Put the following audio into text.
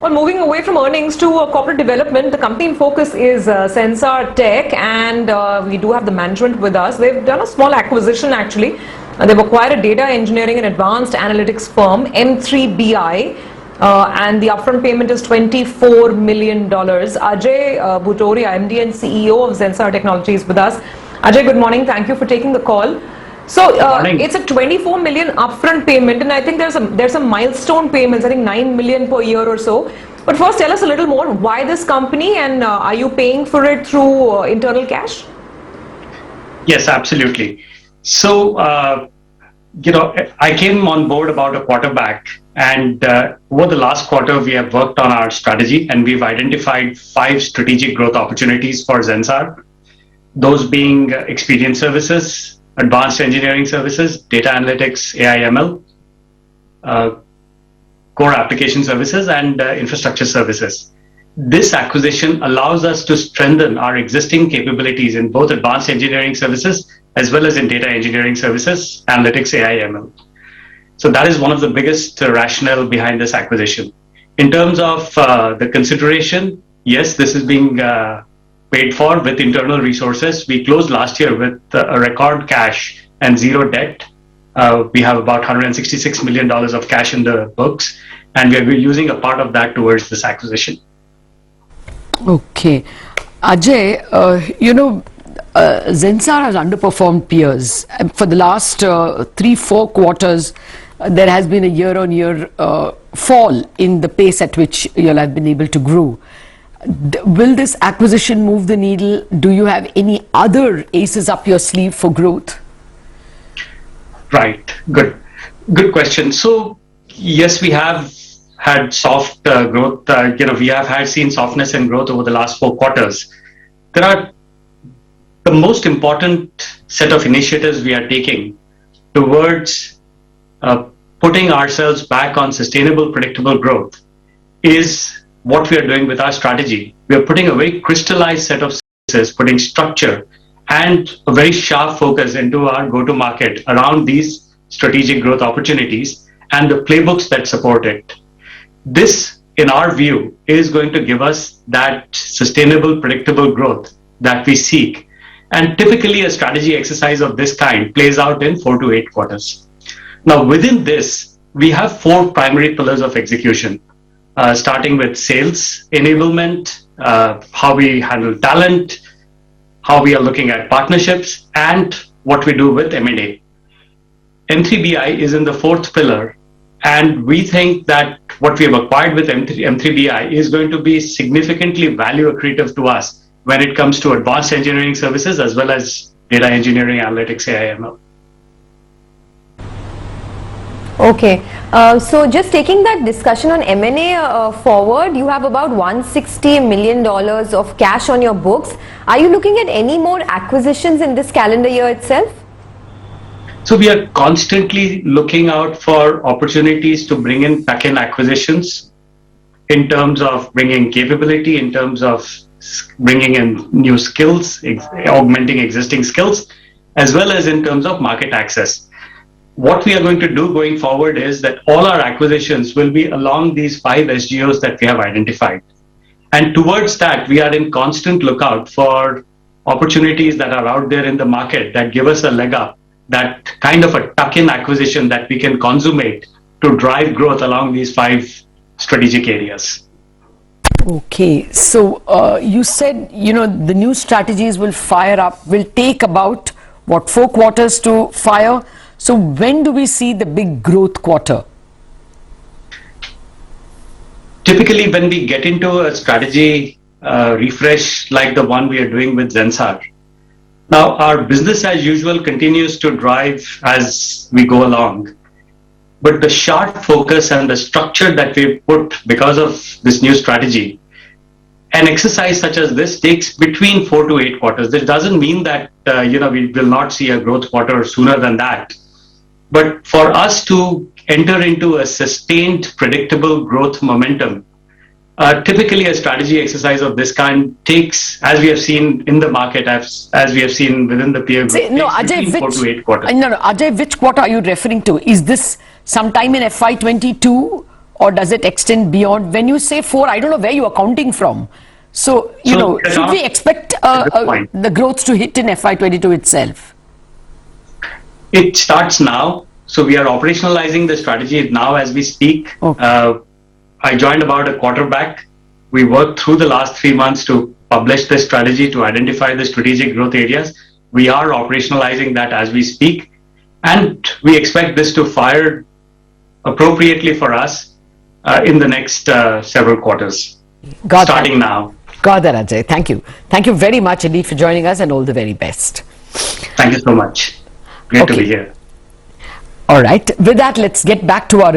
Well, moving away from earnings to corporate development, the company in focus is Zensar Tech, and we do have the management with us. They've done a small acquisition actually. They've acquired a data engineering and advanced analytics firm, M3bi, and the upfront payment is $24 million. Ajay Bhutoria, MD and CEO of Zensar Technology, is with us. Ajay, good morning. Thank you for taking the call. So it's a 24 million upfront payment, and I think there's some milestone payments. I think 9 million per year or so. But first, tell us a little more. Why this company, and are you paying for it through internal cash? Yes, absolutely. So I came on board about a quarter back, and over the last quarter, we have worked on our strategy, and we've identified 5 strategic growth opportunities for Zensar. Those being experience services, advanced engineering services, data analytics, AI/ML, core application services, and infrastructure services. This acquisition allows us to strengthen our existing capabilities in both advanced engineering services as well as in data engineering services, analytics, AI/ML. So that is one of the biggest rationale behind this acquisition. In terms of the consideration, yes, this is being paid for with internal resources. We closed last year with a record cash and 0 debt. We have about $166 million of cash in the books, and we are using a part of that towards this acquisition. Okay. Ajay, Zensar has underperformed peers. For the last 3-4 quarters, there has been a year-on-year fall in the pace at which you all have been able to grow. Will this acquisition move the needle? Do you have any other aces up your sleeve for growth? Right. Good question. So yes, we have had soft growth. We have seen softness in growth over the last 4 quarters. There are the most important set of initiatives we are taking towards putting ourselves back on sustainable, predictable growth is what we are doing with our strategy. We are putting a very crystallized set of services, putting structure and a very sharp focus into our go-to-market around these strategic growth opportunities and the playbooks that support it. This, in our view, is going to give us that sustainable, predictable growth that we seek. And typically, a strategy exercise of this kind plays out in 4 to 8 quarters. Now, within this, we have 4 primary pillars of execution. Starting with sales enablement, how we handle talent, how we are looking at partnerships, and what we do with M&A. M3bi is in the 4th pillar, and we think that what we have acquired with M3bi is going to be significantly value accretive to us when it comes to advanced engineering services as well as data engineering, analytics, AI/ML. Okay, so just taking that discussion on M&A forward, you have about $160 million of cash on your books. Are you looking at any more acquisitions in this calendar year itself? So we are constantly looking out for opportunities to bring in back-end acquisitions in terms of bringing capability, in terms of bringing in new skills, augmenting existing skills, as well as in terms of market access. What we are going to do going forward is that all our acquisitions will be along these 5 SGOs that we have identified. And towards that, we are in constant lookout for opportunities that are out there in the market that give us a leg up, that kind of a tuck-in acquisition that we can consummate to drive growth along these 5 strategic areas. Okay, so you said, the new strategies will take about, 4 quarters to fire? So when do we see the big growth quarter? Typically, when we get into a strategy refresh like the one we are doing with Zensar. Now, our business as usual continues to drive as we go along. But the sharp focus and the structure that we've put because of this new strategy, an exercise such as this takes between 4 to 8 quarters. This doesn't mean that we will not see a growth quarter sooner than that. But for us to enter into a sustained, predictable growth momentum, typically a strategy exercise of this kind takes, as we have seen in the market, as we have seen within the peer group, Ajay, 4 to 8 quarters. Ajay, which quarter are you referring to? Is this sometime in FY22 or does it extend beyond? When you say 4, I don't know where you are counting from. So, should we expect the growth to hit in FY22 itself? It starts now. So we are operationalizing the strategy now as we speak. Okay. I joined about a quarter back. We worked through the last 3 months to publish the strategy, to identify the strategic growth areas. We are operationalizing that as we speak. And we expect this to fire appropriately for us in the next several quarters. Starting now. Got that, Ajay. Thank you. Thank you very much indeed for joining us, and all the very best. Thank you so much. Great to be here. All right. With that, let's get back to our